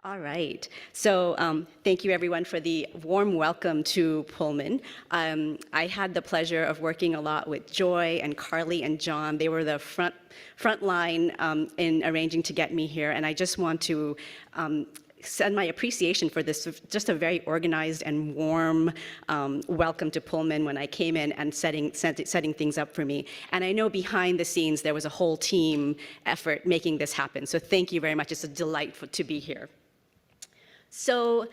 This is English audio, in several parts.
All right. So thank you, everyone, for the warm welcome to Pullman. I had the pleasure of working a lot with Joy and Carly and John. They were the front line in arranging to get me here, and I just want to send my appreciation for this, just a very organized and warm welcome to Pullman when I came in and setting things up for me. And I know behind the scenes there was a whole team effort making this happen. So thank you very much. It's a delight to be here. So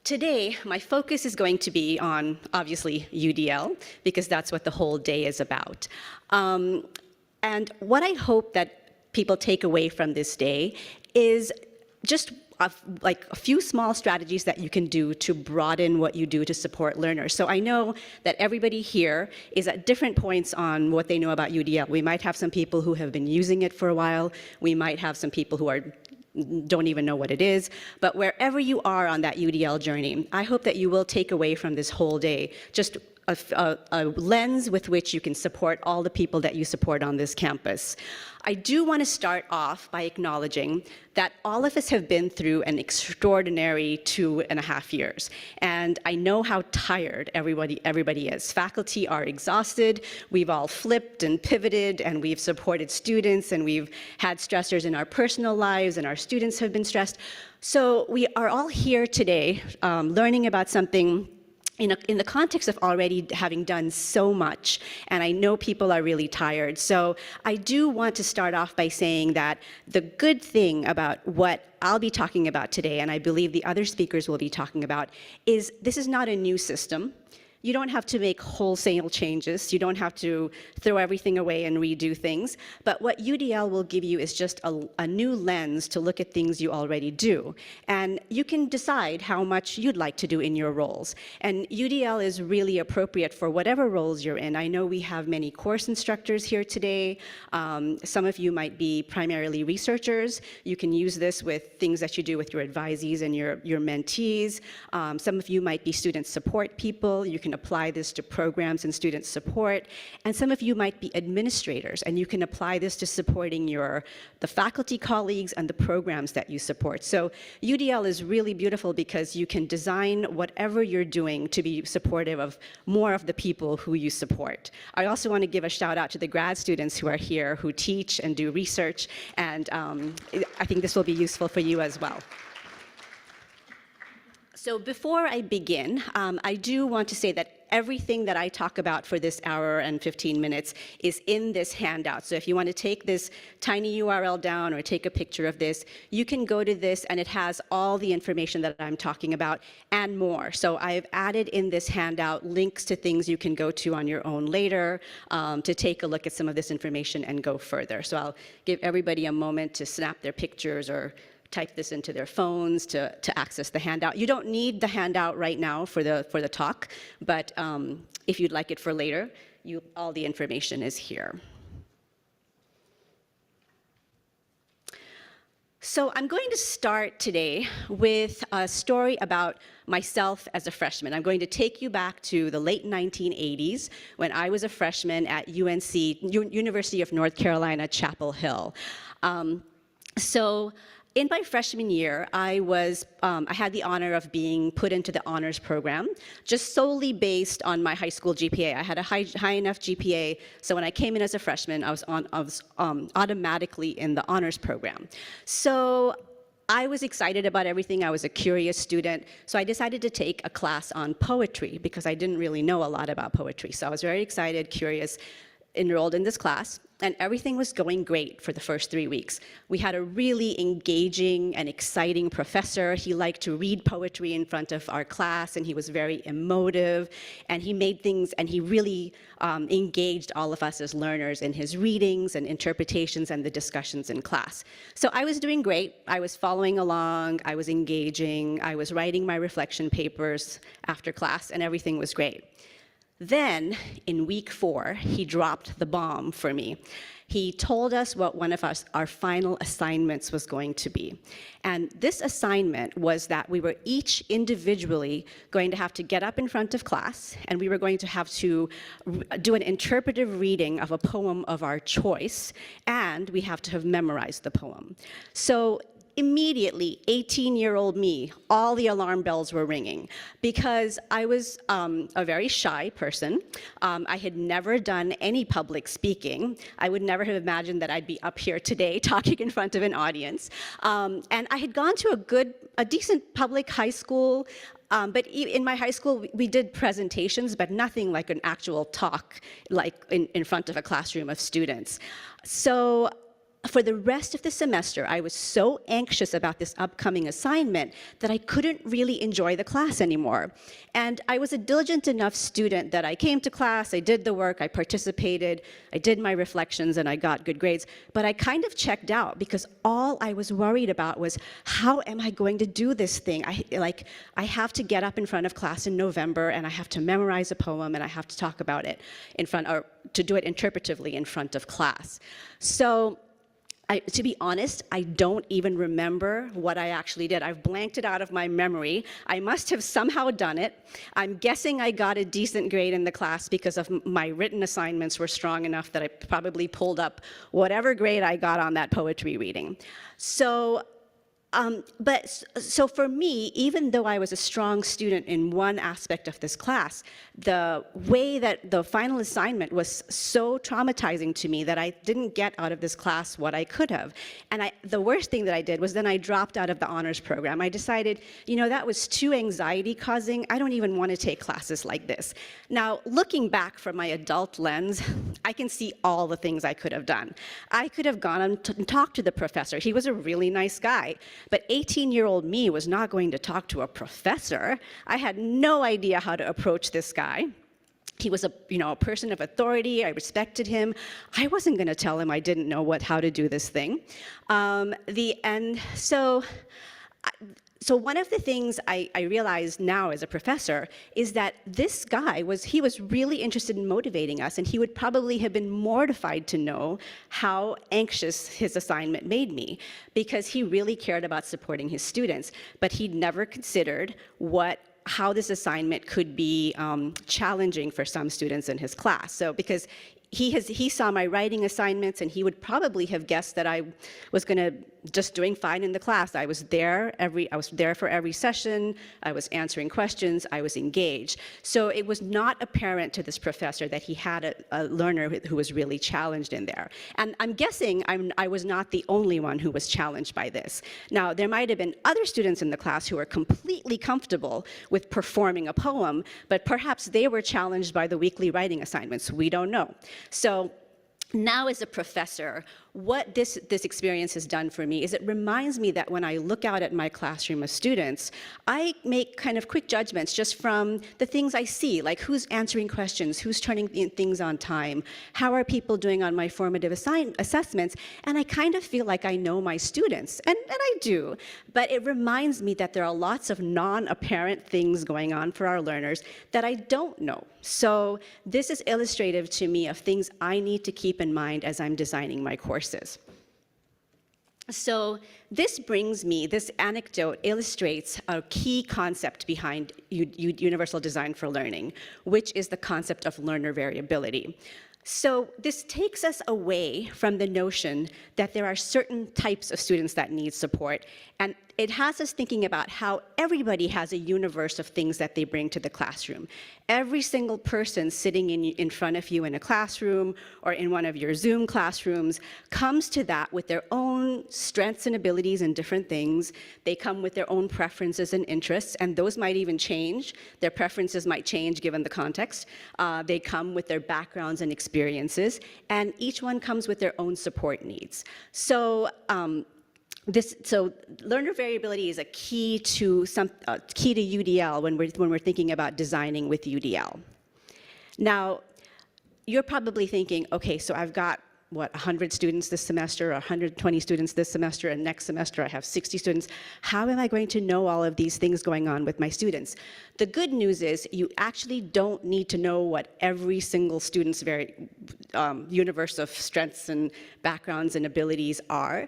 today, my focus is going to be on, obviously, UDL, because that's what the whole day is about. And what I hope that people take away from this day is just like a few small strategies that you can do to broaden what you do to support learners. So I know that everybody here is at different points on what they know about UDL. We might have some people who have been using it for a while. We might have some people who don't even know what it is. But wherever you are on that UDL journey, I hope that you will take away from this whole day just a lens with which you can support all the people that you support on this campus. I do want to start off by acknowledging that all of us have been through an extraordinary 2.5 years. And I know how tired everybody is. Faculty are exhausted. We've all flipped and pivoted, and we've supported students, and we've had stressors in our personal lives, and our students have been stressed. So we are all here today learning about something in the context of already having done so much, and I know people are really tired. So I do want to start off by saying that the good thing about what I'll be talking about today, and I believe the other speakers will be talking about, is this is not a new system. You don't have to make wholesale changes. You don't have to throw everything away and redo things. But what UDL will give you is just a new lens to look at things you already do. And you can decide how much you'd like to do in your roles. And UDL is really appropriate for whatever roles you're in. I know we have many course instructors here today. Some of you might be primarily researchers. You can use this with things that you do with your advisees and your mentees. Some of you might be student support people. You can apply this to programs and student support. And some of you might be administrators, and you can apply this to supporting the faculty colleagues and the programs that you support. So UDL is really beautiful because you can design whatever you're doing to be supportive of more of the people who you support. I also want to give a shout out to the grad students who are here, who teach and do research, and I think this will be useful for you as well. So before I begin, I do want to say that everything that I talk about for this hour and 15 minutes is in this handout. So if you want to take this tiny URL down or take a picture of this, you can go to this, and it has all the information that I'm talking about and more. So I've added in this handout links to things you can go to on your own later to take a look at some of this information and go further. So I'll give everybody a moment to snap their pictures or type this into their phones to access the handout. You don't need the handout right now for the talk, but if you'd like it for later, all the information is here. So I'm going to start today with a story about myself as a freshman. I'm going to take you back to the late 1980s when I was a freshman at UNC, University of North Carolina, Chapel Hill. So in my freshman year, I had the honor of being put into the honors program, just solely based on my high school GPA. I had a high enough GPA, so when I came in as a freshman, I was automatically in the honors program. So I was excited about everything. I was a curious student, so I decided to take a class on poetry because I didn't really know a lot about poetry. So I was very excited, curious, enrolled in this class, and everything was going great for the first 3 weeks. We had a really engaging and exciting professor. He liked to read poetry in front of our class, and he was very emotive, and he made things, and he really engaged all of us as learners in his readings and interpretations and the discussions in class. So I was doing great. I was following along. I was engaging. I was writing my reflection papers after class, and everything was great. Then, in week 4, he dropped the bomb for me. He told us what one of our final assignments was going to be. And this assignment was that we were each individually going to have to get up in front of class, and we were going to have to do an interpretive reading of a poem of our choice, and we have to have memorized the poem. So immediately, 18-year-old me, all the alarm bells were ringing because I was a very shy person. I had never done any public speaking. I would never have imagined that I'd be up here today talking in front of an audience. And I had gone to a decent public high school, but in my high school, we did presentations, but nothing like an actual talk, like in front of a classroom of students. So for the rest of the semester, I was so anxious about this upcoming assignment that I couldn't really enjoy the class anymore. And I was a diligent enough student that I came to class, I did the work, I participated, I did my reflections, and I got good grades. But I kind of checked out because all I was worried about was, how am I going to do this thing? I have to get up in front of class in November, and I have to memorize a poem, and I have to talk about it or to do it interpretively in front of class. So to be honest, I don't even remember what I actually did. I've blanked it out of my memory. I must have somehow done it. I'm guessing I got a decent grade in the class because of my written assignments were strong enough that I probably pulled up whatever grade I got on that poetry reading. So for me, even though I was a strong student in one aspect of this class, the way that the final assignment was so traumatizing to me that I didn't get out of this class what I could have. And the worst thing that I did was then I dropped out of the honors program. I decided, that was too anxiety-causing. I don't even want to take classes like this. Now, looking back from my adult lens, I can see all the things I could have done. I could have gone and talked to the professor. He was a really nice guy. But 18-year-old me was not going to talk to a professor. I had no idea how to approach this guy. He was a person of authority. I respected him. I wasn't going to tell him I didn't know how to do this thing. So one of the things I realize now as a professor is that this guy was really interested in motivating us, and he would probably have been mortified to know how anxious his assignment made me, because he really cared about supporting his students, but he'd never considered how this assignment could be challenging for some students in his class. So because he saw my writing assignments, and he would probably have guessed that I was just doing fine in the class. I was there for every session. I was answering questions. I was engaged. So it was not apparent to this professor that he had a learner who was really challenged in there. And I'm guessing I was not the only one who was challenged by this. Now, there might have been other students in the class who were completely comfortable with performing a poem, but perhaps they were challenged by the weekly writing assignments. We don't know. So now as a professor, what this experience has done for me is it reminds me that when I look out at my classroom of students, I make kind of quick judgments just from the things I see, like who's answering questions, who's turning things on time, how are people doing on my formative assessments, and I kind of feel like I know my students, and I do, but it reminds me that there are lots of non-apparent things going on for our learners that I don't know. So this is illustrative to me of things I need to keep in mind as I'm designing my courses. So this anecdote illustrates a key concept behind universal design for learning, which is the concept of learner variability. So this takes us away from the notion that there are certain types of students that need support, and it has us thinking about how everybody has a universe of things that they bring to the classroom. Every single person sitting in front of you in a classroom or in one of your Zoom classrooms comes to that with their own strengths and abilities in different things. They come with their own preferences and interests, and those might even change. Their preferences might change given the context. They come with their backgrounds and experiences, and each one comes with their own support needs. So learner variability is a key to UDL when we're thinking about designing with UDL. Now, you're probably thinking, okay, so I've got 100 students this semester, 120 students this semester, and next semester I have 60 students. How am I going to know all of these things going on with my students? The good news is you actually don't need to know what every single student's universe of strengths and backgrounds and abilities are.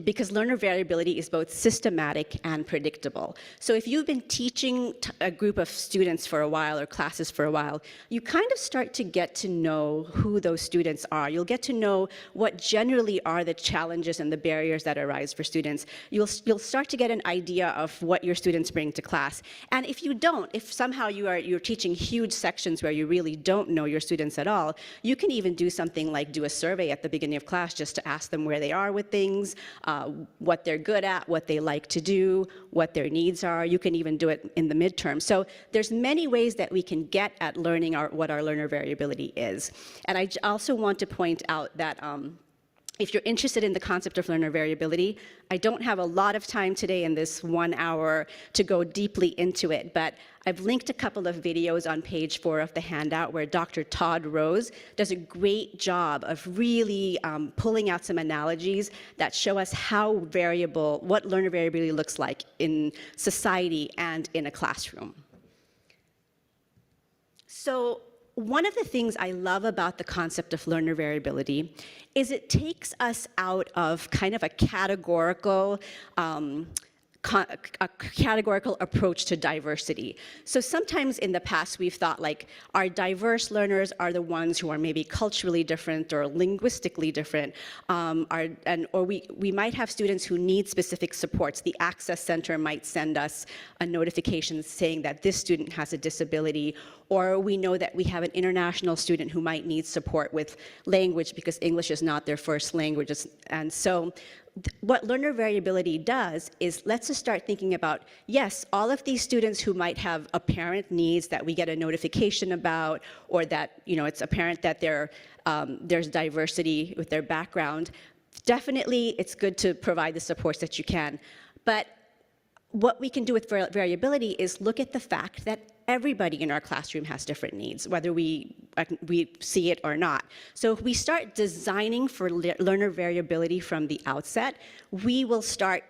because learner variability is both systematic and predictable. So if you've been teaching a group of students for a while or classes for a while, you kind of start to get to know who those students are. You'll get to know what generally are the challenges and the barriers that arise for students. You'll start to get an idea of what your students bring to class. And if you don't, if somehow you're teaching huge sections where you really don't know your students at all, you can even do something like do a survey at the beginning of class just to ask them where they are with things, what they're good at, what they like to do, what their needs are. You can even do it in the midterm. So there's many ways that we can get at learning what our learner variability is. And I also want to point out that if you're interested in the concept of learner variability, I don't have a lot of time today in this 1 hour to go deeply into it, but I've linked a couple of videos on page 4 of the handout where Dr. Todd Rose does a great job of really pulling out some analogies that show us how variable, what learner variability looks like in society and in a classroom. So one of the things I love about the concept of learner variability is it takes us out of kind of a categorical approach to diversity. So sometimes in the past we've thought like our diverse learners are the ones who are maybe culturally different or linguistically different, or we might have students who need specific supports. The Access Center might send us a notification saying that this student has a disability, or we know that we have an international student who might need support with language because English is not their first language. And so what learner variability does is lets us start thinking about, yes, all of these students who might have apparent needs that we get a notification about, or that it's apparent that there's diversity with their background, definitely it's good to provide the supports that you can. But what we can do with variability is look at the fact that everybody in our classroom has different needs, whether we see it or not. So if we start designing for learner variability from the outset, we will start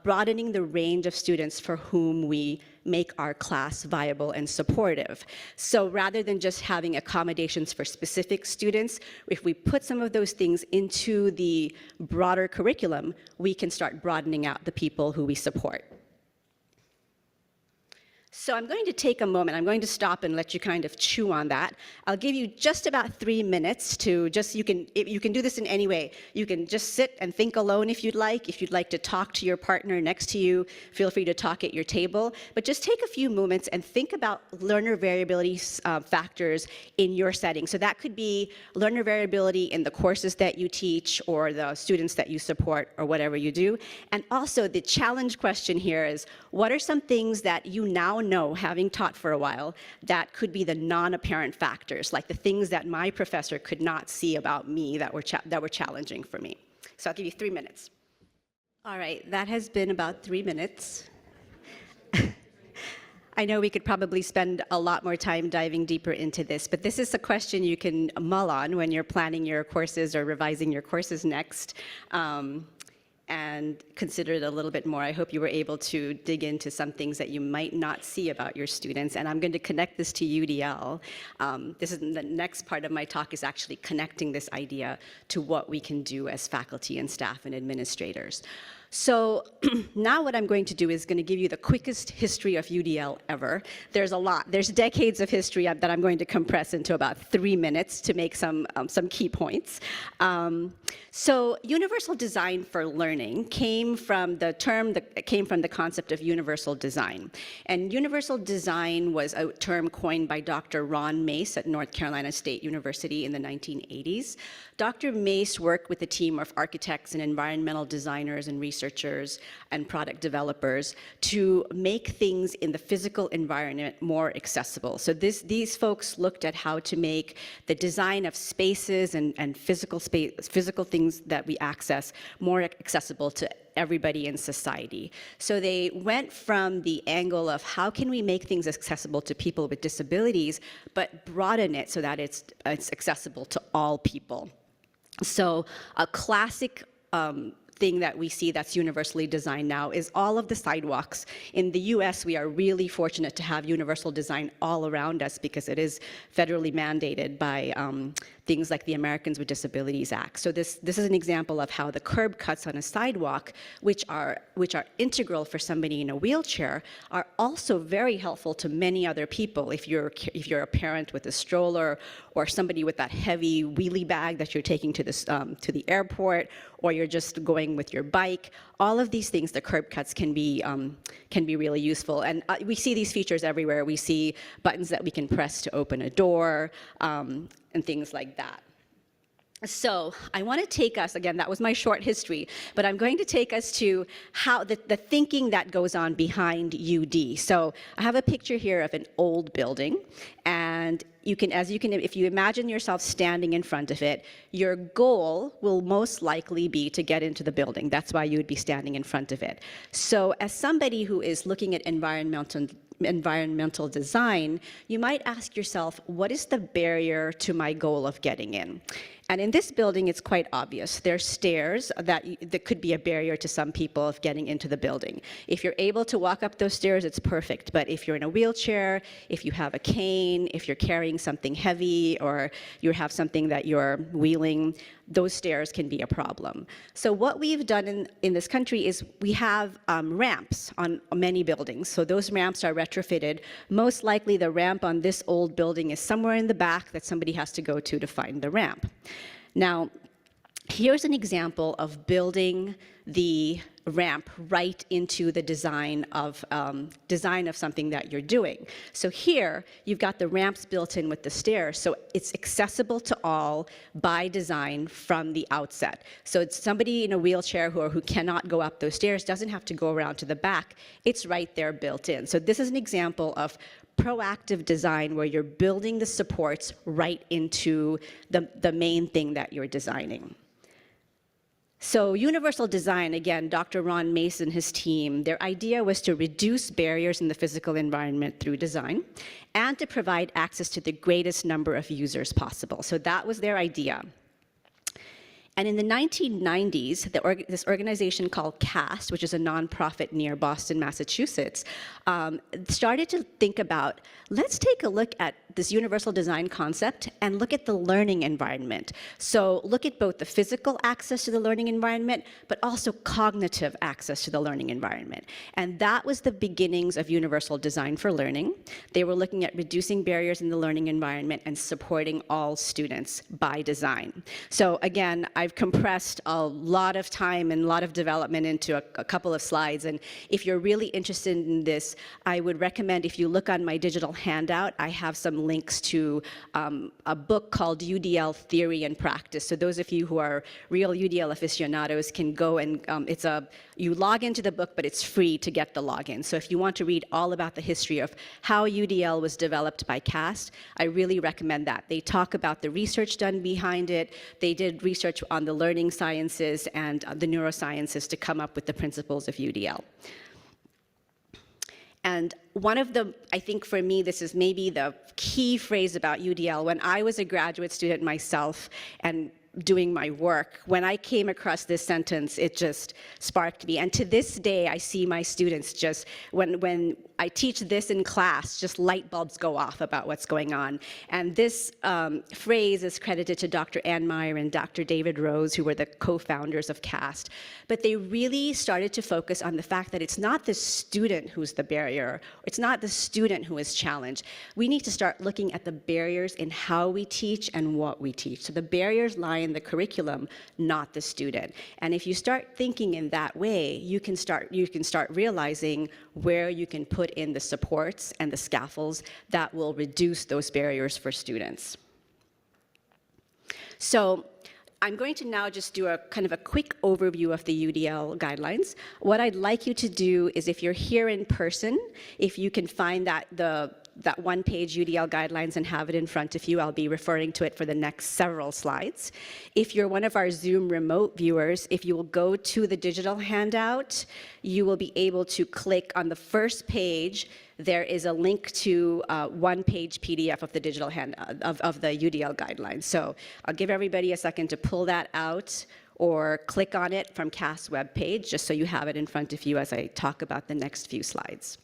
broadening the range of students for whom we make our class viable and supportive. So rather than just having accommodations for specific students, if we put some of those things into the broader curriculum, we can start broadening out the people who we support. So I'm going to take a moment. I'm going to stop and let you kind of chew on that. I'll give you just about 3 minutes to you can do this in any way. You can just sit and think alone if you'd like. If you'd like to talk to your partner next to you, feel free to talk at your table. But just take a few moments and think about learner variability factors in your setting. So that could be learner variability in the courses that you teach or the students that you support or whatever you do. And also the challenge question here is, what are some things that you now know, having taught for a while, that could be the non-apparent factors, like the things that my professor could not see about me that were challenging for me? So I'll give you 3 minutes. All right, that has been about 3 minutes. I know we could probably spend a lot more time diving deeper into this, but this is a question you can mull on when you're planning your courses or revising your courses next. And consider it a little bit more. I hope you were able to dig into some things that you might not see about your students. And I'm going to connect this to UDL. This is the next part of my talk, is actually connecting this idea to what we can do as faculty and staff and administrators. So now what I'm going to do is going to give you the quickest history of UDL ever. There's a lot. There's decades of history that I'm going to compress into about 3 minutes to make some key points. So universal design for learning came from the concept of universal design. And universal design was a term coined by Dr. Ron Mace at North Carolina State University in the 1980s. Dr. Mace worked with a team of architects and environmental designers and researchers and product developers to make things in the physical environment more accessible. So these folks looked at how to make the design of spaces and physical things that we access more accessible to everybody in society. So they went from the angle of how can we make things accessible to people with disabilities, but broaden it so that it's accessible to all people. So a classic thing that we see that's universally designed now is all of the sidewalks. In the US, we are really fortunate to have universal design all around us because it is federally mandated by things like the Americans with Disabilities Act. So this is an example of how the curb cuts on a sidewalk, which are integral for somebody in a wheelchair, are also very helpful to many other people. If you're a parent with a stroller, or somebody with that heavy wheelie bag that you're taking to the airport, or you're just going with your bike, all of these things, the curb cuts can be really useful. And we see these features everywhere. We see buttons that we can press to open a door, and things like that. So I want to take us, again, that was my short history, but I'm going to take us to how the thinking that goes on behind UD. So I have a picture here of an old building, and if you imagine yourself standing in front of it, your goal will most likely be to get into the building. That's why you would be standing in front of it. So as somebody who is looking at environmental design, you might ask yourself, what is the barrier to my goal of getting in? And in this building, it's quite obvious. There's stairs that could be a barrier to some people of getting into the building. If you're able to walk up those stairs, it's perfect. But if you're in a wheelchair, if you have a cane, if you're carrying something heavy, or you have something that you're wheeling, those stairs can be a problem. So what we've done in this country is we have ramps on many buildings. So those ramps are retrofitted. Most likely the ramp on this old building is somewhere in the back that somebody has to go to find the ramp. Now, here's an example of building the ramp right into the design of something that you're doing. So here, you've got the ramps built in with the stairs, so it's accessible to all by design from the outset. So it's somebody in a wheelchair who cannot go up those stairs doesn't have to go around to the back. It's right there built in. So this is an example of proactive design where you're building the supports right into the main thing that you're designing. So universal design, again, Dr. Ron Mason and his team, their idea was to reduce barriers in the physical environment through design and to provide access to the greatest number of users possible. So that was their idea. And in the 1990s, this organization called CAST, which is a nonprofit near Boston, Massachusetts, started to think about, let's take a look at this universal design concept and look at the learning environment. So look at both the physical access to the learning environment, but also cognitive access to the learning environment. And that was the beginnings of universal design for learning. They were looking at reducing barriers in the learning environment and supporting all students by design. So again, I've compressed a lot of time and a lot of development into a couple of slides. And if you're really interested in this, I would recommend, if you look on my digital handout, I have some links to a book called UDL Theory and Practice. So those of you who are real UDL aficionados can go and you log into the book, but it's free to get the login. So if you want to read all about the history of how UDL was developed by CAST, I really recommend that. They talk about the research done behind it. They did research on the learning sciences and the neurosciences to come up with the principles of UDL. And one of the, I think for me, this is maybe the key phrase about UDL. When I was a graduate student myself and doing my work, when I came across this sentence, it just sparked me. And to this day, I see my students just, when I teach this in class, just light bulbs go off about what's going on. And this phrase is credited to Dr. Ann Meyer and Dr. David Rose, who were the co-founders of CAST. But they really started to focus on the fact that it's not the student who's the barrier. It's not the student who is challenged. We need to start looking at the barriers in how we teach and what we teach. So the barriers lie in the curriculum, not the student. And if you start thinking in that way, you can start realizing where you can put in the supports and the scaffolds that will reduce those barriers for students. So I'm going to now just do a kind of a quick overview of the UDL guidelines. What I'd like you to do is, if you're here in person, if you can find that one-page UDL guidelines and have it in front of you. I'll be referring to it for the next several slides. If you're one of our Zoom remote viewers, if you will go to the digital handout, you will be able to click on the first page. There is a link to one-page PDF of the digital of the UDL guidelines. So I'll give everybody a second to pull that out or click on it from CAST's webpage, just so you have it in front of you as I talk about the next few slides.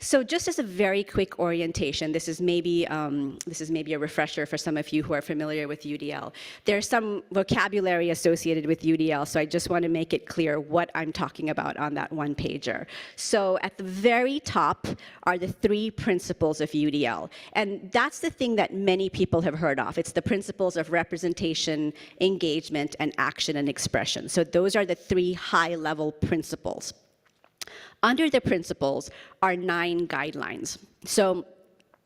So just as a very quick orientation, this is maybe a refresher for some of you who are familiar with UDL. There's some vocabulary associated with UDL, so I just want to make it clear what I'm talking about on that one pager. So at the very top are the 3 principles of UDL, and that's the thing that many people have heard of. It's the principles of representation, engagement, and action and expression. So those are the 3 high-level principles. Under the principles are 9 guidelines. So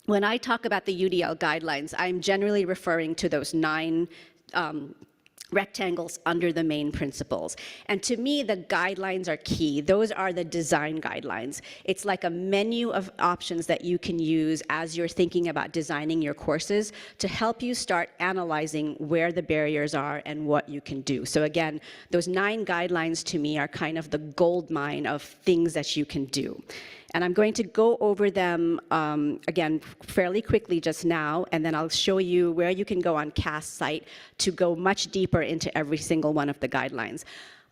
when I talk about the UDL guidelines, I'm generally referring to those 9 rectangles under the main principles. And to me, the guidelines are key. Those are the design guidelines. It's like a menu of options that you can use as you're thinking about designing your courses to help you start analyzing where the barriers are and what you can do. So again, those 9 guidelines to me are kind of the gold mine of things that you can do. And I'm going to go over them, again, fairly quickly just now, and then I'll show you where you can go on CAST's site to go much deeper into every single one of the guidelines.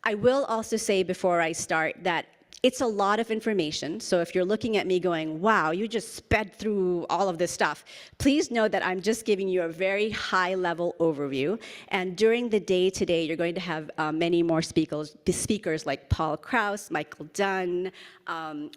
I will also say before I start that it's a lot of information, so if you're looking at me going, wow, you just sped through all of this stuff, please know that I'm just giving you a very high-level overview, and during the day today, you're going to have many more speakers like Paul Krauss, Michael Dunn,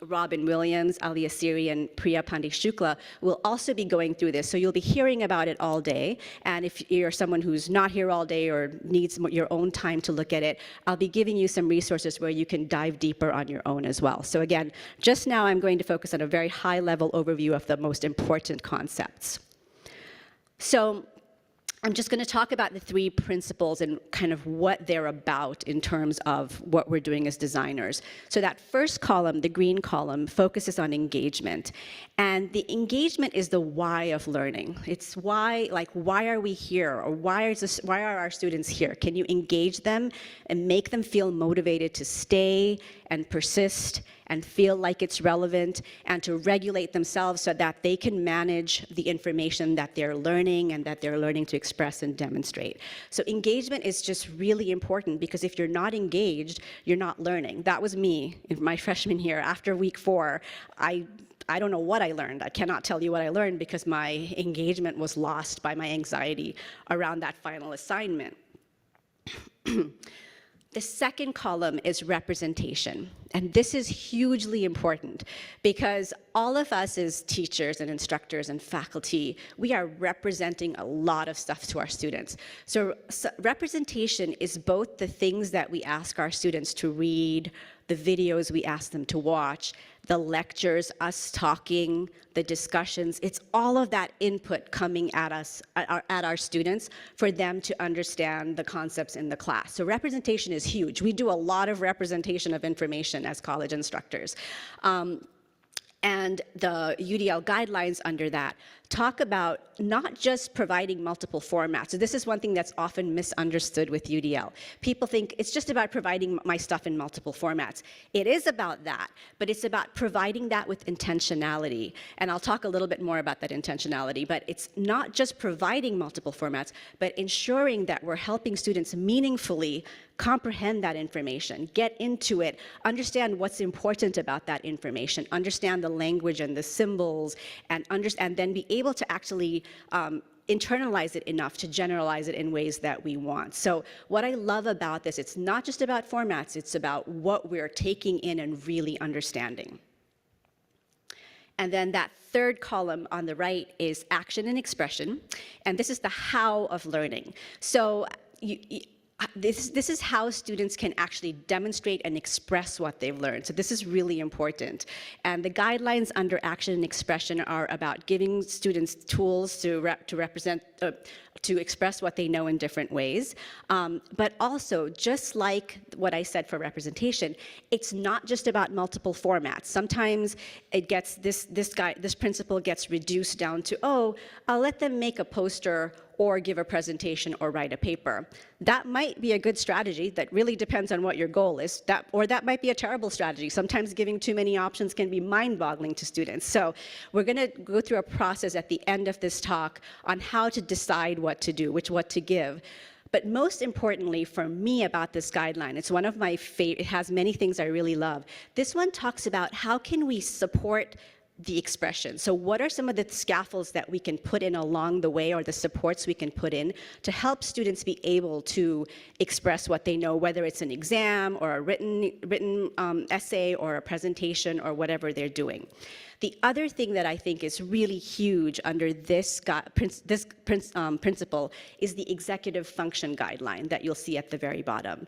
Robin Williams, Ali Asiri, and Priya Pandey Shukla will also be going through this, so you'll be hearing about it all day, and if you're someone who's not here all day or needs your own time to look at it, I'll be giving you some resources where you can dive deeper on your own as well. So again, just now I'm going to focus on a very high-level overview of the most important concepts. So I'm just going to talk about the 3 principles and kind of what they're about in terms of what we're doing as designers. So that first column, the green column, focuses on engagement. And the engagement is the why of learning. It's why, like, why are we here? Or why are our students here? Can you engage them and make them feel motivated to stay and persist and feel like it's relevant and to regulate themselves so that they can manage the information that they're learning and that they're learning to express and demonstrate. So engagement is just really important because if you're not engaged, you're not learning. That was me in my freshman year. After week 4, I don't know what I learned. I cannot tell you what I learned because my engagement was lost by my anxiety around that final assignment. The second column is representation, and this is hugely important because all of us as teachers and instructors and faculty, we are representing a lot of stuff to our students. So representation is both the things that we ask our students to read, the videos we ask them to watch, the lectures, us talking, the discussions. It's all of that input coming at us, at our students, for them to understand the concepts in the class. So representation is huge. We do a lot of representation of information as college instructors. And the UDL guidelines under that talk about not just providing multiple formats. So this is one thing that's often misunderstood with UDL. People think it's just about providing my stuff in multiple formats. It is about that, but it's about providing that with intentionality. And I'll talk a little bit more about that intentionality, but it's not just providing multiple formats, but ensuring that we're helping students meaningfully comprehend that information, get into it, understand what's important about that information, understand the language and the symbols, and then be able to actually internalize it enough to generalize it in ways that we want. So what I love about this, it's not just about formats, it's about what we're taking in and really understanding. And then that third column on the right is action and expression, and this is the how of learning. So this is how students can actually demonstrate and express what they've learned. So this is really important. And the guidelines under action and expression are about giving students tools to express what they know in different ways. But also, just like what I said for representation, it's not just about multiple formats. Sometimes it gets, this principle gets reduced down to, oh, I'll let them make a poster or give a presentation or write a paper. That might be a good strategy. That really depends on what your goal is. Or that might be a terrible strategy. Sometimes giving too many options can be mind-boggling to students. So we're gonna go through a process at the end of this talk on how to decide what to do, what to give. But most importantly for me about this guideline, it's one of my favorite, it has many things I really love. This one talks about how can we support the expression. So what are some of the scaffolds that we can put in along the way, or the supports we can put in to help students be able to express what they know, whether it's an exam or a written essay or a presentation or whatever they're doing. The other thing that I think is really huge under this principle is the executive function guideline that you'll see at the very bottom.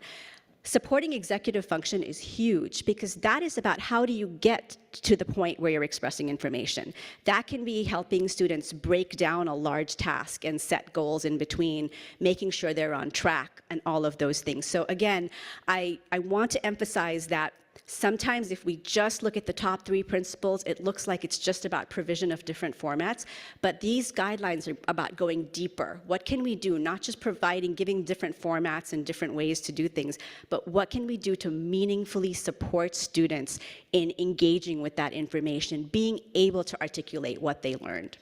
Supporting executive function is huge because that is about how do you get to the point where you're expressing information. That can be helping students break down a large task and set goals in between, making sure they're on track and all of those things. So again, I want to emphasize that sometimes if we just look at the top 3 principles, it looks like it's just about provision of different formats, but these guidelines are about going deeper. What can we do? Not just giving different formats and different ways to do things, but what can we do to meaningfully support students in engaging with that information, being able to articulate what they learned.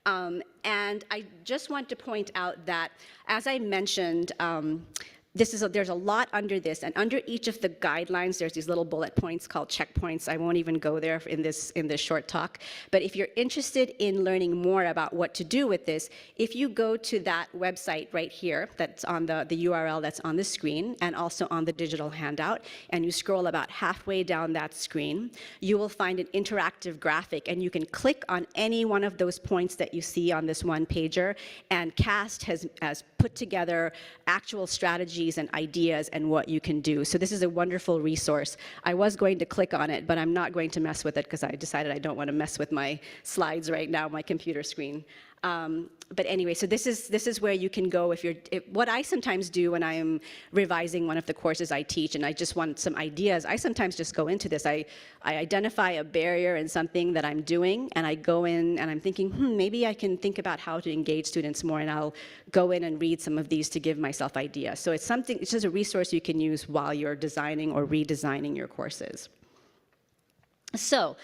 And I just want to point out that, as I mentioned, there's a lot under this, and under each of the guidelines, there's these little bullet points called checkpoints. I won't even go there in this short talk. But if you're interested in learning more about what to do with this, if you go to that website right here, that's on the URL that's on the screen, and also on the digital handout, and you scroll about halfway down that screen, you will find an interactive graphic, and you can click on any one of those points that you see on this one pager, and CAST has put together actual strategies and ideas and what you can do. So this is a wonderful resource. I was going to click on it, but I'm not going to mess with it because I decided I don't want to mess with my slides right now, my computer screen. But anyway, so this is where you can go what I sometimes do when I am revising one of the courses I teach and I just want some ideas, I sometimes just go into this. I identify a barrier in something that I'm doing, and I go in and I'm thinking, maybe I can think about how to engage students more, and I'll go in and read some of these to give myself ideas. So it's just a resource you can use while you're designing or redesigning your courses. So,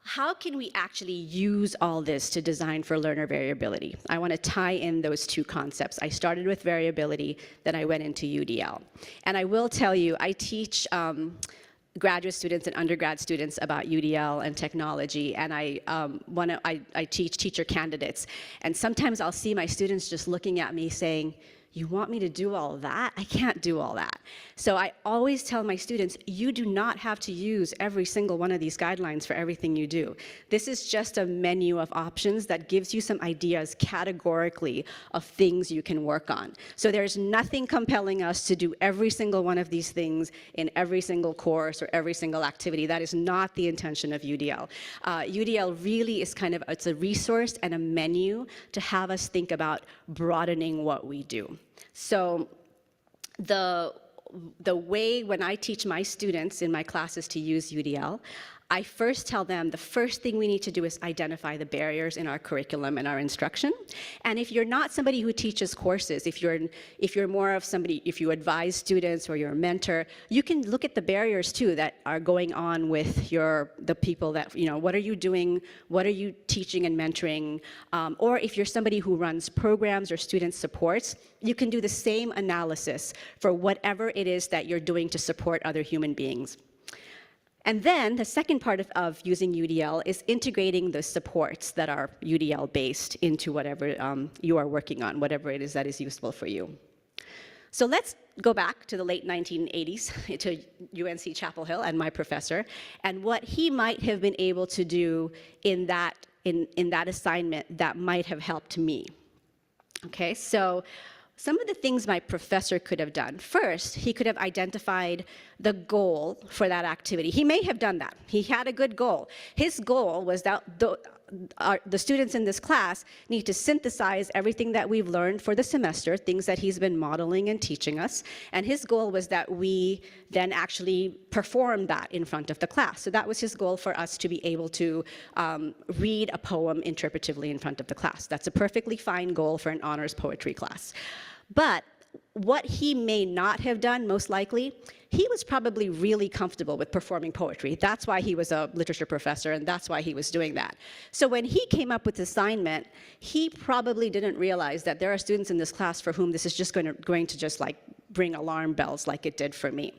how can we actually use all this to design for learner variability? I want to tie in those 2 concepts. I started with variability, then I went into UDL. And I will tell you, I teach graduate students and undergrad students about UDL and technology, and I teach teacher candidates. And sometimes I'll see my students just looking at me saying, "You want me to do all that? I can't do all that." So I always tell my students, you do not have to use every single one of these guidelines for everything you do. This is just a menu of options that gives you some ideas categorically of things you can work on. So there's nothing compelling us to do every single one of these things in every single course or every single activity. That is not the intention of UDL. UDL really is it's a resource and a menu to have us think about broadening what we do. So the way when I teach my students in my classes to use UDL, I first tell them the first thing we need to do is identify the barriers in our curriculum and our instruction. And if you're not somebody who teaches courses, if you're more of somebody, if you advise students or you're a mentor, you can look at the barriers too that are going on with the people that, what are you doing, what are you teaching and mentoring, or if you're somebody who runs programs or student supports, you can do the same analysis for whatever it is that you're doing to support other human beings. And then the second part of using UDL is integrating the supports that are UDL-based into whatever you are working on, whatever it is that is useful for you. So let's go back to the late 1980s, to UNC Chapel Hill and my professor, and what he might have been able to do in that assignment that might have helped me. Okay, so some of the things my professor could have done. First, he could have identified the goal for that activity. He may have done that. He had a good goal. His goal was that the students in this class need to synthesize everything that we've learned for the semester, things that he's been modeling and teaching us. And his goal was that we then actually perform that in front of the class. So that was his goal, for us to be able to read a poem interpretively in front of the class. That's a perfectly fine goal for an honors poetry class. But what he may not have done, most likely, he was probably really comfortable with performing poetry. That's why he was a literature professor, and that's why he was doing that. So when he came up with this assignment, he probably didn't realize that there are students in this class for whom this is just going to just like bring alarm bells like it did for me.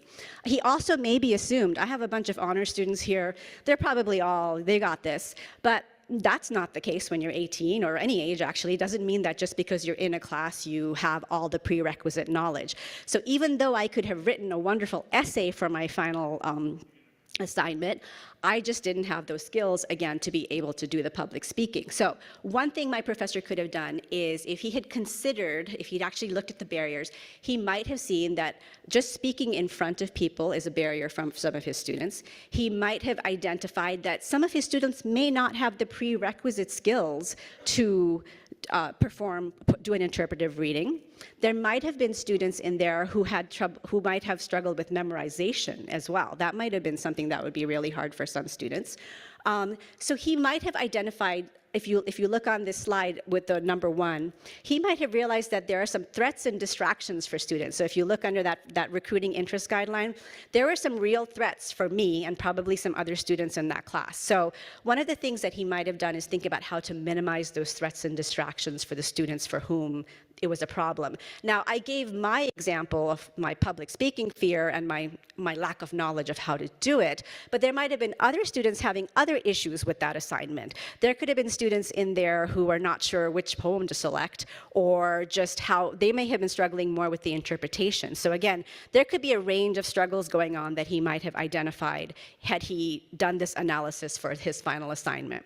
He also maybe assumed, I have a bunch of honor students here, they're probably they got this, but that's not the case when you're 18 or any age actually. It doesn't mean that just because you're in a class you have all the prerequisite knowledge. So even though I could have written a wonderful essay for my final assignment, I just didn't have those skills, again, to be able to do the public speaking. So one thing my professor could have done is if he had considered, if he'd actually looked at the barriers, he might have seen that just speaking in front of people is a barrier from some of his students. He might have identified that some of his students may not have the prerequisite skills to do an interpretive reading. There might have been students in there who might have struggled with memorization as well. That might have been something that would be really hard for some students. So he might have identified, if you look on this slide with the number 1, he might have realized that there are some threats and distractions for students. So if you look under that recruiting interest guideline, there were some real threats for me and probably some other students in that class. So one of the things that he might have done is think about how to minimize those threats and distractions for the students for whom it was a problem. Now, I gave my example of my public speaking fear and my lack of knowledge of how to do it, but there might have been other students having other issues with that assignment. There could have been students in there who are not sure which poem to select, or just how they may have been struggling more with the interpretation. So again, there could be a range of struggles going on that he might have identified had he done this analysis for his final assignment.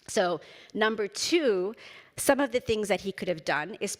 So number 2, some of the things that he could have done is,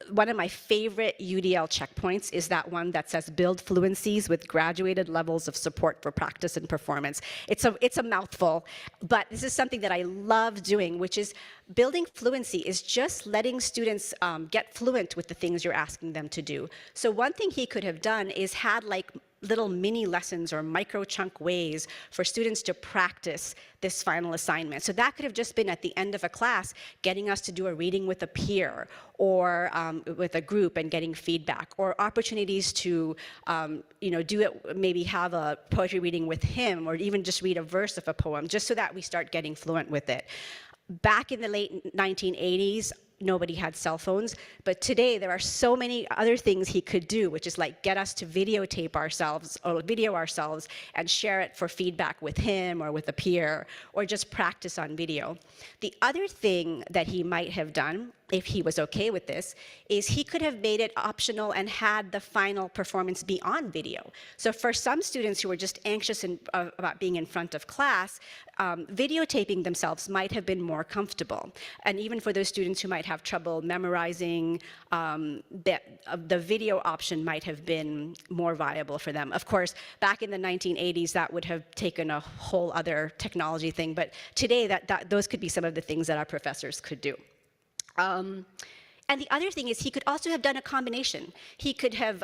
one of my favorite UDL checkpoints is that one that says build fluencies with graduated levels of support for practice and performance. It's a mouthful, but this is something that I love doing, which is building fluency is just letting students get fluent with the things you're asking them to do. So one thing he could have done is had like little mini lessons or micro chunk ways for students to practice this final assignment. So that could have just been at the end of a class, getting us to do a reading with a peer or with a group and getting feedback, or opportunities to do it, maybe have a poetry reading with him, or even just read a verse of a poem, just so that we start getting fluent with it. Back in the late 1980s, nobody had cell phones, but today there are so many other things he could do, which is like get us to videotape ourselves or video ourselves and share it for feedback with him or with a peer, or just practice on video. The other thing that he might have done, if he was okay with this, is he could have made it optional and had the final performance be on video. So for some students who were just anxious about being in front of class, videotaping themselves might have been more comfortable. And even for those students who might have trouble memorizing, the video option might have been more viable for them. Of course, back in the 1980s, that would have taken a whole other technology thing, but today those could be some of the things that our professors could do. And the other thing is he could also have done a combination. He could have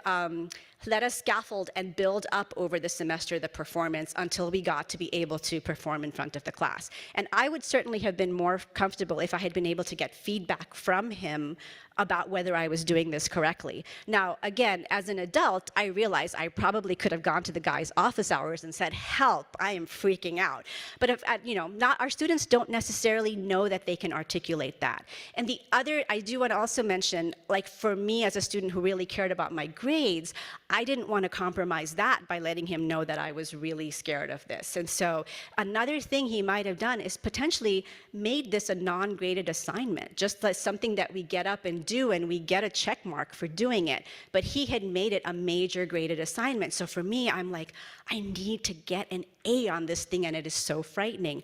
let us scaffold and build up over the semester the performance until we got to be able to perform in front of the class. And I would certainly have been more comfortable if I had been able to get feedback from him about whether I was doing this correctly. Now, again, as an adult, I realize I probably could have gone to the guy's office hours and said, help, I am freaking out. But if, our students don't necessarily know that they can articulate that. And the other, I do want to also mention, like for me as a student who really cared about my grades, I didn't want to compromise that by letting him know that I was really scared of this. And so another thing he might have done is potentially made this a non-graded assignment, just like something that we get up and do and we get a check mark for doing it. But he had made it a major graded assignment. So for me, I'm like, I need to get an A on this thing, and it is so frightening.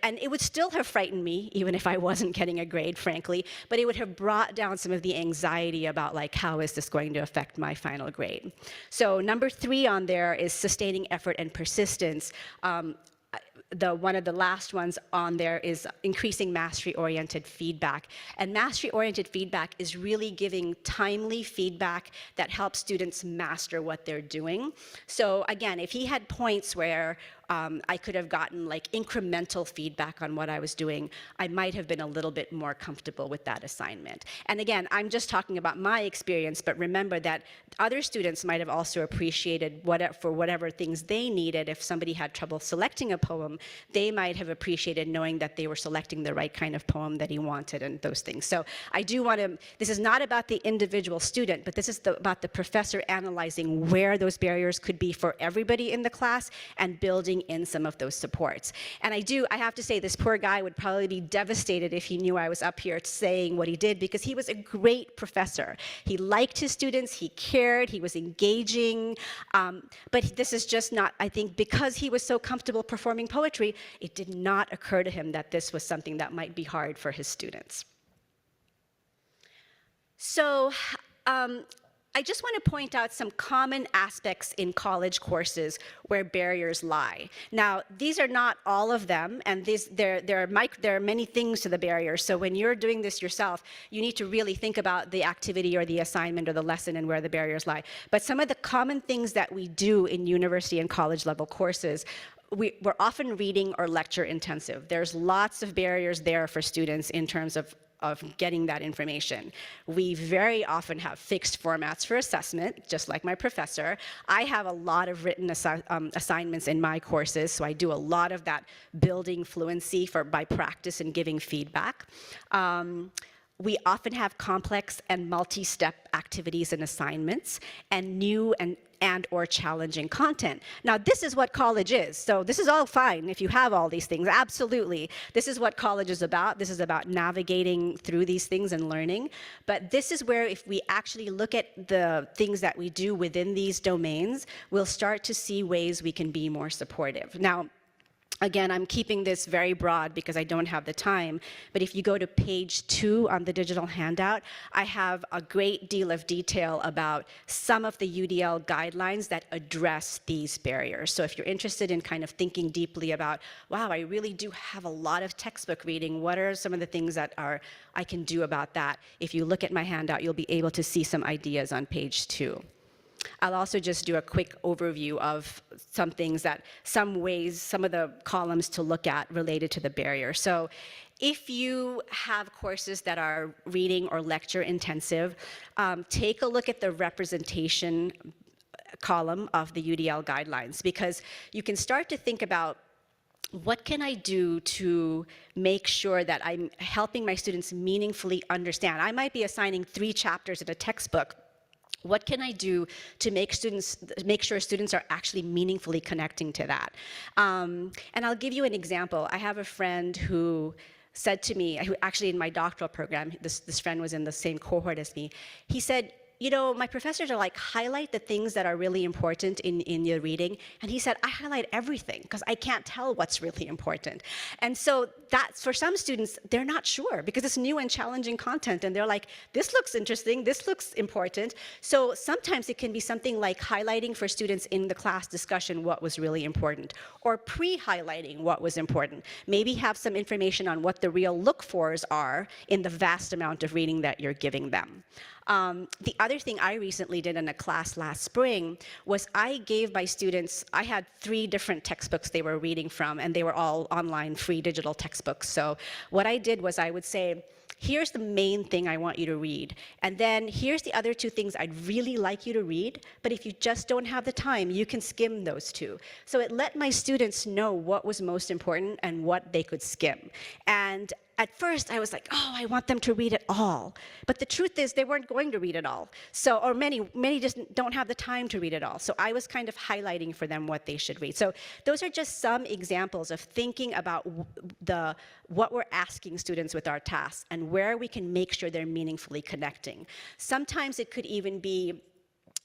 And it would still have frightened me, even if I wasn't getting a grade, frankly, but it would have brought down some of the anxiety about like, how is this going to affect my final grade? So number 3 on there is sustaining effort and persistence. One of the last ones on there is increasing mastery-oriented feedback. And mastery-oriented feedback is really giving timely feedback that helps students master what they're doing. So again, if he had points where I could have gotten like incremental feedback on what I was doing, I might have been a little bit more comfortable with that assignment. And again, I'm just talking about my experience, but remember that other students might have also appreciated for whatever things they needed. If somebody had trouble selecting a poem, poem, they might have appreciated knowing that they were selecting the right kind of poem that he wanted and those things. So I do want to, this is not about the individual student, but this is about the professor analyzing where those barriers could be for everybody in the class and building in some of those supports. And I have to say, this poor guy would probably be devastated if he knew I was up here saying what he did, because he was a great professor. He liked his students, he cared, he was engaging, but this is just not, I think, because he was so comfortable performing poetry, it did not occur to him that this was something that might be hard for his students. So I just want to point out some common aspects in college courses where barriers lie. Now, these are not all of them, and there are many things to the barriers. So when you're doing this yourself, you need to really think about the activity or the assignment or the lesson and where the barriers lie. But some of the common things that we do in university and college level courses, we're often reading or lecture intensive. There's lots of barriers there for students in terms of getting that information. We very often have fixed formats for assessment, just like my professor. I have a lot of written assignments in my courses, so I do a lot of that building fluency by practice and giving feedback. We often have complex and multi-step activities and assignments, and new and or challenging content. Now, this is what college is. So this is all fine if you have all these things, absolutely. This is what college is about. This is about navigating through these things and learning. But this is where, if we actually look at the things that we do within these domains, we'll start to see ways we can be more supportive. Now, again, I'm keeping this very broad because I don't have the time, but if you go to page 2 on the digital handout, I have a great deal of detail about some of the UDL guidelines that address these barriers. So if you're interested in kind of thinking deeply about, wow, I really do have a lot of textbook reading, what are some of the things that I can do about that? If you look at my handout, you'll be able to see some ideas on page 2. I'll also just do a quick overview of some things some of the columns to look at related to the barrier. So if you have courses that are reading or lecture intensive, take a look at the representation column of the UDL guidelines, because you can start to think about, what can I do to make sure that I'm helping my students meaningfully understand? I might be assigning 3 chapters in a textbook. What can I do to make sure students are actually meaningfully connecting to that? And I'll give you an example. I have a friend who said to me, who actually in my doctoral program, this friend was in the same cohort as me, he said, you know, my professors are like, highlight the things that are really important in your reading. And he said, I highlight everything because I can't tell what's really important. And so that's, for some students, they're not sure because it's new and challenging content. And they're like, this looks interesting, this looks important. So sometimes it can be something like highlighting for students in the class discussion what was really important, or pre-highlighting what was important. Maybe have some information on what the real look-fors are in the vast amount of reading that you're giving them. The other thing I recently did in a class last spring was I gave my students, I had 3 different textbooks they were reading from, and they were all online free digital textbooks. So what I did was I would say, here's the main thing I want you to read, and then here's the other 2 things I'd really like you to read, but if you just don't have the time, you can skim those 2. So it let my students know what was most important and what they could skim. And at first, I was like, oh, I want them to read it all. But the truth is, they weren't going to read it all. So, or many just don't have the time to read it all. So I was kind of highlighting for them what they should read. So those are just some examples of thinking about what we're asking students with our tasks and where we can make sure they're meaningfully connecting. Sometimes it could even be,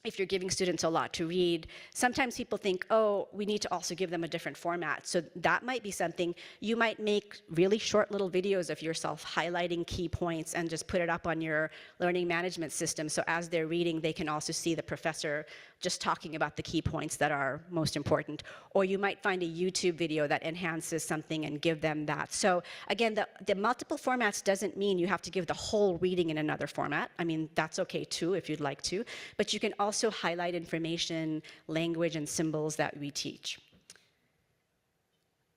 if you're giving students a lot to read, sometimes people think, oh, we need to also give them a different format. So that might be something. You might make really short little videos of yourself highlighting key points and just put it up on your learning management system. So as they're reading, they can also see the professor just talking about the key points that are most important. Or you might find a YouTube video that enhances something and give them that. So again, the multiple formats doesn't mean you have to give the whole reading in another format. I mean, that's okay too if you'd like to. But you can also highlight information, language, and symbols that we teach.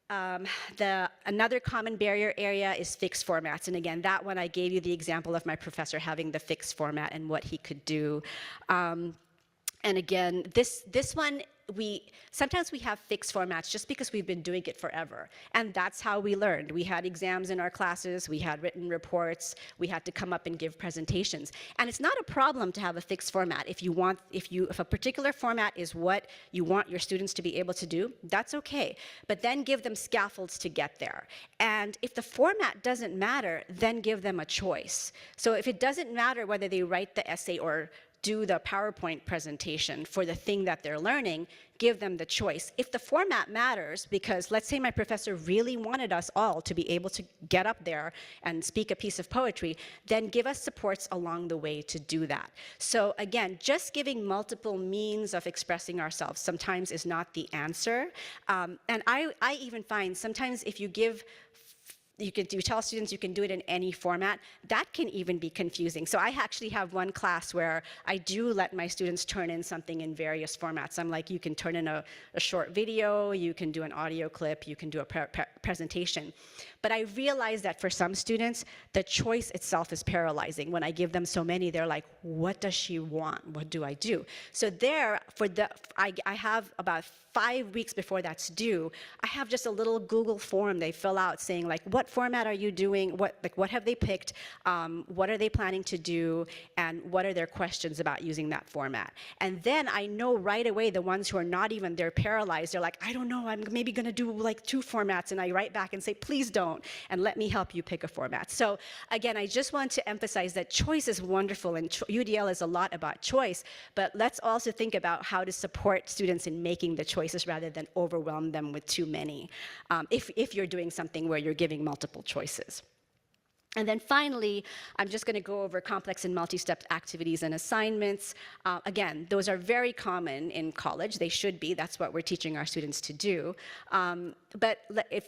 Another common barrier area is fixed formats. And again, that one I gave you the example of my professor having the fixed format and what he could do. And again, this one, sometimes we have fixed formats just because we've been doing it forever. And that's how we learned. We had exams in our classes, we had written reports, we had to come up and give presentations. And it's not a problem to have a fixed format. If a particular format is what you want your students to be able to do, that's okay. But then give them scaffolds to get there. And if the format doesn't matter, then give them a choice. So if it doesn't matter whether they write the essay or do the PowerPoint presentation for the thing that they're learning, give them the choice. If the format matters, because let's say my professor really wanted us all to be able to get up there and speak a piece of poetry, then give us supports along the way to do that. So again, just giving multiple means of expressing ourselves sometimes is not the answer. And I even find sometimes if you tell students you can do it in any format, that can even be confusing. So I actually have one class where I do let my students turn in something in various formats. I'm like, you can turn in a short video, you can do an audio clip, you can do a presentation. But I realize that for some students, the choice itself is paralyzing. When I give them so many, they're like, what does she want? What do I do? So there, I have about 5 weeks before that's due, I have just a little Google form they fill out saying like, what format are you doing? What have they picked? What are they planning to do? And what are their questions about using that format? And then I know right away the ones who are not even, they're paralyzed. They're like, I don't know, I'm maybe gonna do like 2 formats. And I write back and say, please don't, and let me help you pick a format. So again, I just want to emphasize that choice is wonderful, and UDL is a lot about choice, but let's also think about how to support students in making the choices rather than overwhelm them with too many, if you're doing something where you're giving multiple choices. And then finally, I'm just going to go over complex and multi-step activities and assignments. Again, those are very common in college. They should be. That's what we're teaching our students to do. But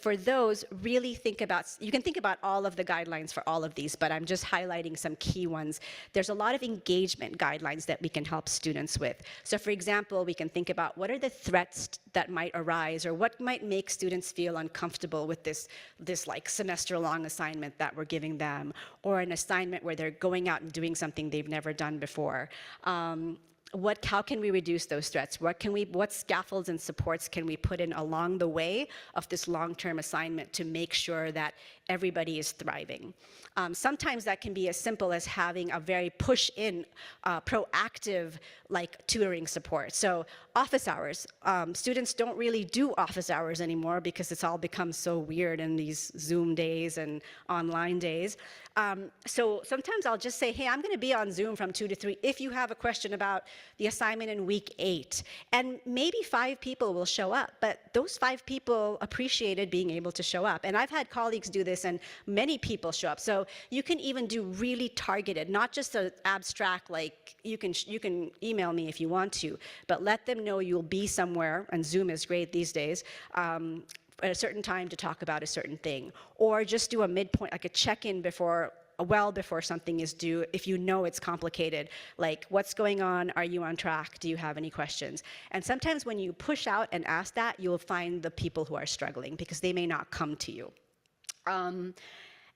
for those, really think about, you can think about all of the guidelines for all of these, but I'm just highlighting some key ones. There's a lot of engagement guidelines that we can help students with. So for example, we can think about what are the threats that might arise, or what might make students feel uncomfortable with this like semester-long assignment that we're giving them, or an assignment where they're going out and doing something they've never done before. How can we reduce those threats? What scaffolds and supports can we put in along the way of this long-term assignment to make sure that everybody is thriving? Sometimes that can be as simple as having a very push-in, proactive, like tutoring support. So office hours. Students don't really do office hours anymore because it's all become so weird in these Zoom days and online days. So sometimes I'll just say, hey, I'm going to be on Zoom from 2 to 3 if you have a question about the assignment in week 8. And maybe 5 people will show up, but those 5 people appreciated being able to show up. And I've had colleagues do this, and many people show up. So you can even do really targeted, not just an abstract, like you can email me if you want to, but let them know you'll be somewhere, and Zoom is great these days, at a certain time to talk about a certain thing. Or just do a midpoint, like a check-in well before something is due, if you know it's complicated, like what's going on, are you on track, do you have any questions? And sometimes when you push out and ask that, you'll find the people who are struggling because they may not come to you.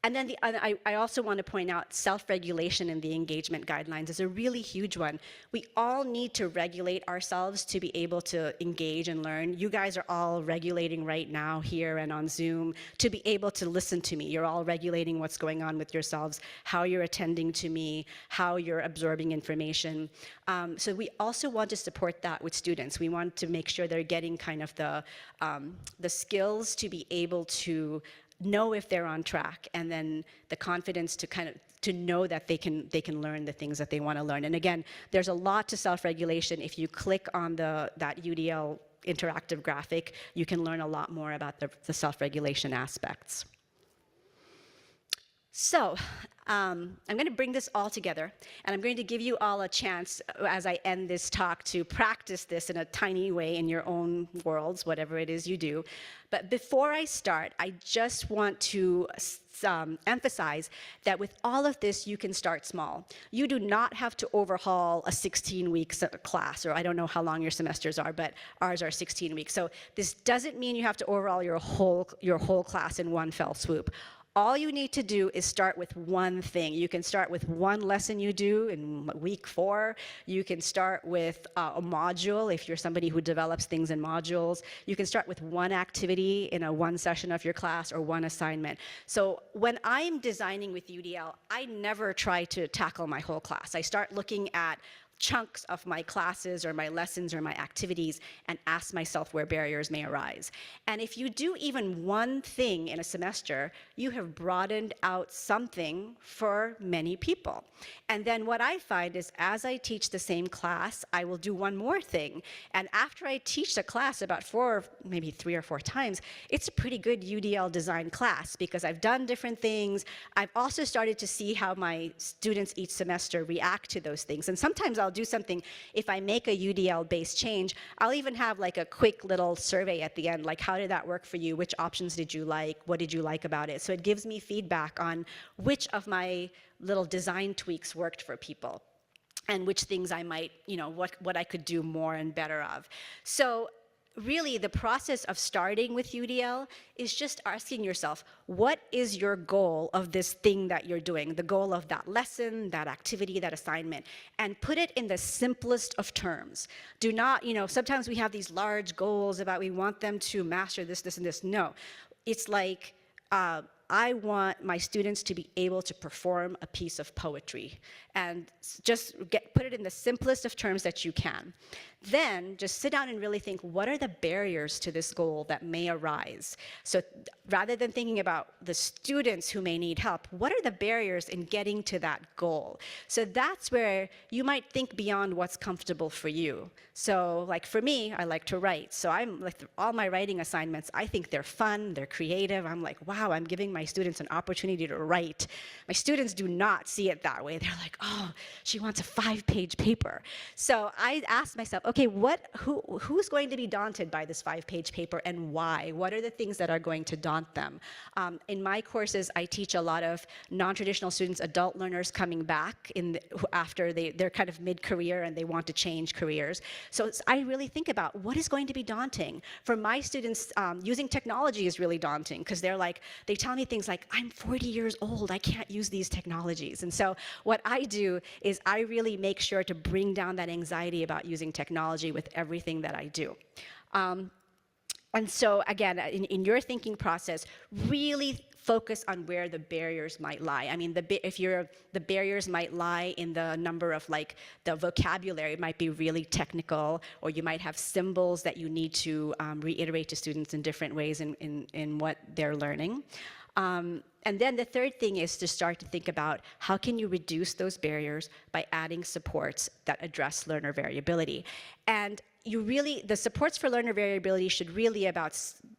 And then I also want to point out self-regulation in the engagement guidelines is a really huge one. We all need to regulate ourselves to be able to engage and learn. You guys are all regulating right now here and on Zoom to be able to listen to me. You're all regulating what's going on with yourselves, how you're attending to me, how you're absorbing information. So we also want to support that with students. We want to make sure they're getting kind of the skills to be able to know if they're on track, and then the confidence to know that they can learn the things that they want to learn. And again, there's a lot to self-regulation. If you click on that UDL interactive graphic, you can learn a lot more about the self-regulation aspects. So I'm going to bring this all together, and I'm going to give you all a chance as I end this talk to practice this in a tiny way in your own worlds, whatever it is you do. But before I start, I just want to emphasize that with all of this, you can start small. You do not have to overhaul a 16-week class, or I don't know how long your semesters are, but ours are 16 weeks. So this doesn't mean you have to overhaul your whole class in one fell swoop. All you need to do is start with one thing. You can start with one lesson you do in week 4. You can start with a module if you're somebody who develops things in modules. You can start with one activity in one session of your class or one assignment. So when I'm designing with UDL, I never try to tackle my whole class. I start looking at chunks of my classes or my lessons or my activities and ask myself where barriers may arise. And if you do even one thing in a semester, you have broadened out something for many people. And then what I find is as I teach the same class, I will do one more thing. And after I teach the class about 4, maybe 3 or 4 times, it's a pretty good UDL design class because I've done different things. I've also started to see how my students each semester react to those things. And sometimes I'll do something, if I make a UDL-based change, I'll even have like a quick little survey at the end, like how did that work for you? Which options did you like? What did you like about it? So it gives me feedback on which of my little design tweaks worked for people and which things I might, what I could do more and better of. So really, the process of starting with UDL is just asking yourself, what is your goal of this thing that you're doing, the goal of that lesson, that activity, that assignment, and put it in the simplest of terms. Do not, sometimes we have these large goals about we want them to master this, this, and this. No, it's like, I want my students to be able to perform a piece of poetry and just put it in the simplest of terms that you can. Then just sit down and really think, what are the barriers to this goal that may arise? So rather than thinking about the students who may need help, what are the barriers in getting to that goal? So that's where you might think beyond what's comfortable for you. So like for me, I like to write. So I'm like all my writing assignments, I think they're fun, they're creative. I'm like, wow, I'm giving my students an opportunity to write. My students do not see it that way. They're like, oh, she wants a 5-page paper. So I asked myself, okay, who's going to be daunted by this 5-page paper and why? What are the things that are going to daunt them? In my courses, I teach a lot of non-traditional students, adult learners coming back after they're kind of mid-career and they want to change careers. So I really think about what is going to be daunting. For my students, using technology is really daunting because they tell me things like, I'm 40 years old, I can't use these technologies. And so what I do is I really make sure to bring down that anxiety about using technology with everything that I do. And so again, in your thinking process, really focus on where the barriers might lie. I mean, the barriers might lie in the number of the vocabulary might be really technical, or you might have symbols that you need to reiterate to students in different ways in what they're learning. And then the third thing is to start to think about how can you reduce those barriers by adding supports that address learner variability. And the supports for learner variability should really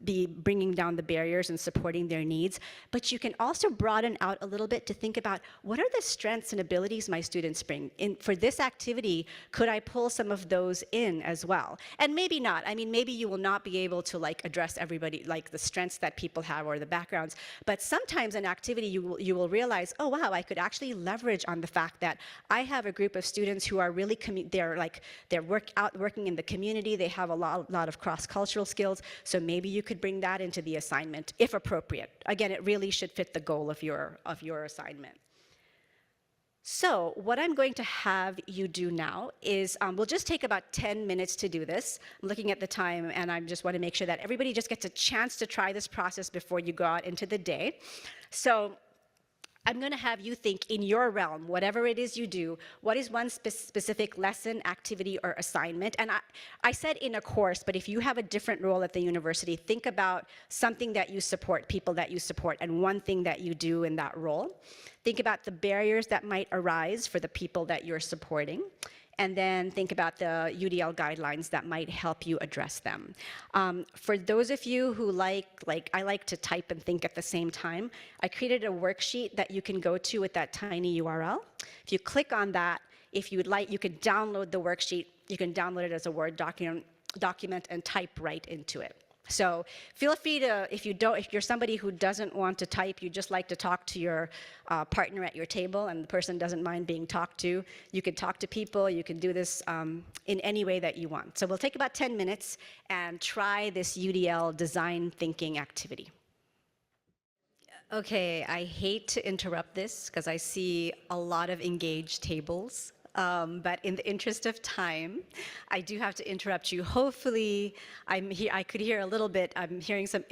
be bringing down the barriers and supporting their needs, but you can also broaden out a little bit to think about what are the strengths and abilities my students bring. For this activity, could I pull some of those in as well? And maybe not. I mean, maybe you will not be able to address everybody, the strengths that people have or the backgrounds, but sometimes an activity you will realize, oh wow, I could actually leverage on the fact that I have a group of students who are really, they're working in the community, they have a lot of cross-cultural skills, so maybe you could bring that into the assignment, if appropriate. Again, it really should fit the goal of your assignment. So what I'm going to have you do now is, we'll just take about 10 minutes to do this. I'm looking at the time, and I just want to make sure that everybody just gets a chance to try this process before you go out into the day. So I'm going to have you think in your realm, whatever it is you do, what is one specific lesson, activity, or assignment? And I said in a course, but if you have a different role at the university, think about something that you support, people that you support, and one thing that you do in that role. Think about the barriers that might arise for the people that you're supporting. And then think about the UDL guidelines that might help you address them. For those of you who I like to type and think at the same time, I created a worksheet that you can go to with that tiny URL. If you click on that, if you would like, you can download the worksheet. You can download it as a Word document and type right into it. So feel free to, if you're somebody who doesn't want to type, you just like to talk to your partner at your table and the person doesn't mind being talked to, you can talk to people, you can do this in any way that you want. So we'll take about 10 minutes and try this UDL design thinking activity. Okay, I hate to interrupt this because I see a lot of engaged tables. But in the interest of time, I do have to interrupt you. Hopefully, I could hear a little bit. I'm hearing some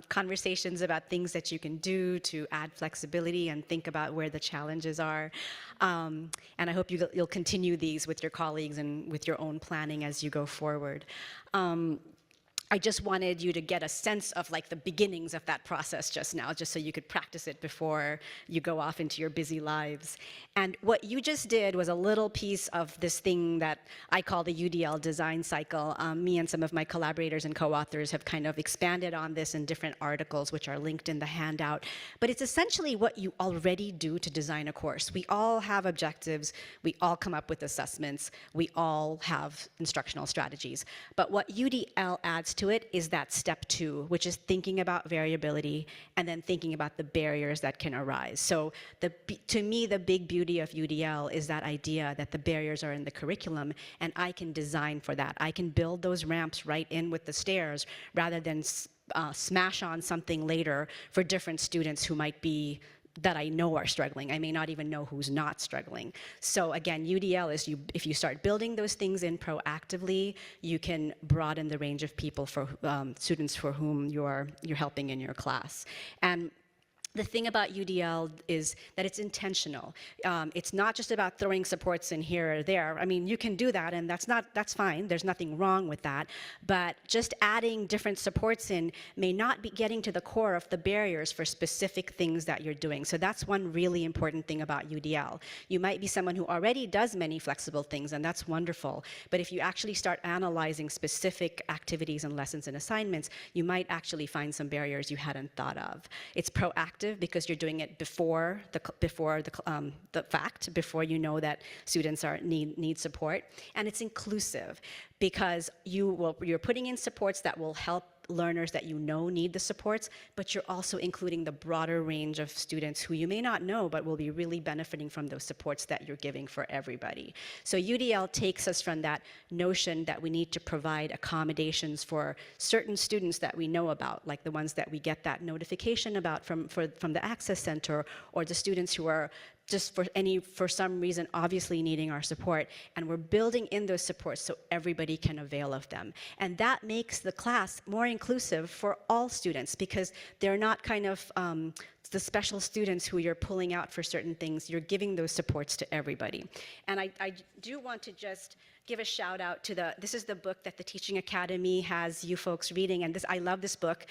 conversations about things that you can do to add flexibility and think about where the challenges are. And I hope you'll continue these with your colleagues and with your own planning as you go forward. I just wanted you to get a sense of like the beginnings of that process just now, just so you could practice it before you go off into your busy lives. And what you just did was a little piece of this thing that I call the UDL design cycle. Me and some of my collaborators and co-authors have kind of expanded on this in different articles, which are linked in the handout. But it's essentially what you already do to design a course. We all have objectives. We all come up with assessments. We all have instructional strategies. But what UDL adds to it is that step 2, which is thinking about variability and then thinking about the barriers that can arise. So to me, the big beauty of UDL is that idea that the barriers are in the curriculum and I can design for that. I can build those ramps right in with the stairs rather than smash on something later for different students who might be that I know are struggling. I may not even know who's not struggling. So again, UDL is if you start building those things in proactively, you can broaden the range of people for students for whom you're helping in your class. And the thing about UDL is that it's intentional. It's not just about throwing supports in here or there. I mean, you can do that, and that's fine. There's nothing wrong with that. But just adding different supports in may not be getting to the core of the barriers for specific things that you're doing. So that's one really important thing about UDL. You might be someone who already does many flexible things, and that's wonderful. But if you actually start analyzing specific activities and lessons and assignments, you might actually find some barriers you hadn't thought of. It's proactive because you're doing it before the fact, before you know that students need support, and it's inclusive because you're putting in supports that will help learners that you know need the supports, but you're also including the broader range of students who you may not know but will be really benefiting from those supports that you're giving for everybody. So UDL takes us from that notion that we need to provide accommodations for certain students that we know about, like the ones that we get that notification about from the Access Center, or the students who are just for some reason obviously needing our support, and we're building in those supports so everybody can avail of them. And that makes the class more inclusive for all students because they're not kind of the special students who you're pulling out for certain things. You're giving those supports to everybody. And I do want to just give a shout out to this is the book that the Teaching Academy has you folks reading, and I love this book,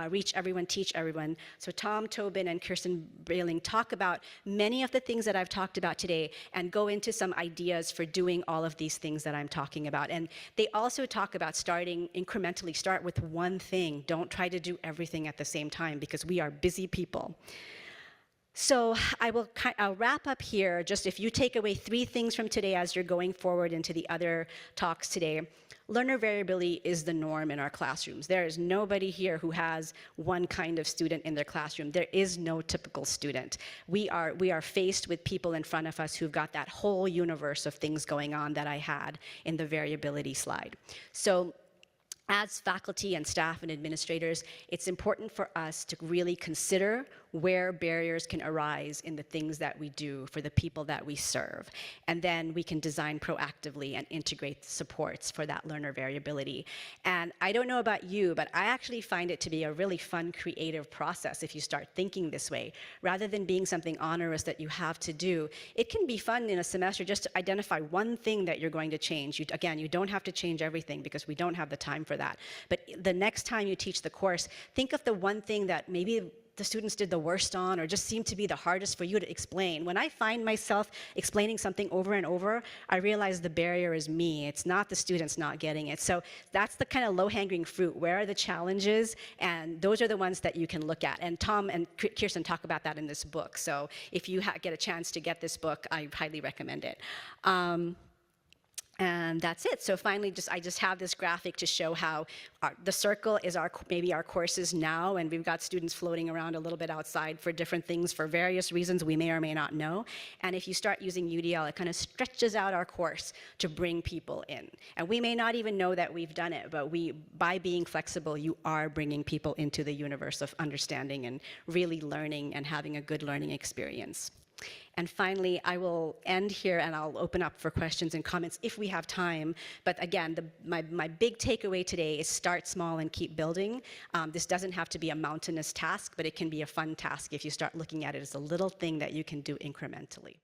Reach Everyone, Teach Everyone. So Tom Tobin and Kirsten Brayling talk about many of the things that I've talked about today and go into some ideas for doing all of these things that I'm talking about. And they also talk about incrementally start with one thing. Don't try to do everything at the same time because we are busy people. So I'll wrap up here. Just if you take away 3 things from today as you're going forward into the other talks today, learner variability is the norm in our classrooms. There is nobody here who has one kind of student in their classroom. There is no typical student. We are faced with people in front of us who've got that whole universe of things going on that I had in the variability slide. So as faculty and staff and administrators, it's important for us to really consider where barriers can arise in the things that we do for the people that we serve. And then we can design proactively and integrate supports for that learner variability. And I don't know about you, but I actually find it to be a really fun, creative process if you start thinking this way. Rather than being something onerous that you have to do, it can be fun in a semester just to identify one thing that you're going to change. Again, you don't have to change everything because we don't have the time for that. But the next time you teach the course, think of the one thing that maybe the students did the worst on or just seemed to be the hardest for you to explain. When I find myself explaining something over and over, I realize the barrier is me. It's not the students not getting it. So that's the kind of low-hanging fruit. Where are the challenges? And those are the ones that you can look at. And Tom and Kirsten talk about that in this book. So if you get a chance to get this book, I highly recommend it. And that's it. So finally, I just have this graphic to show how the circle is maybe our courses now, and we've got students floating around a little bit outside for different things for various reasons we may or may not know. And if you start using UDL, it kind of stretches out our course to bring people in. And we may not even know that we've done it, but by being flexible, you are bringing people into the universe of understanding and really learning and having a good learning experience. And finally, I will end here and I'll open up for questions and comments if we have time. But again, my big takeaway today is start small and keep building. This doesn't have to be a mountainous task, but it can be a fun task if you start looking at it as a little thing that you can do incrementally.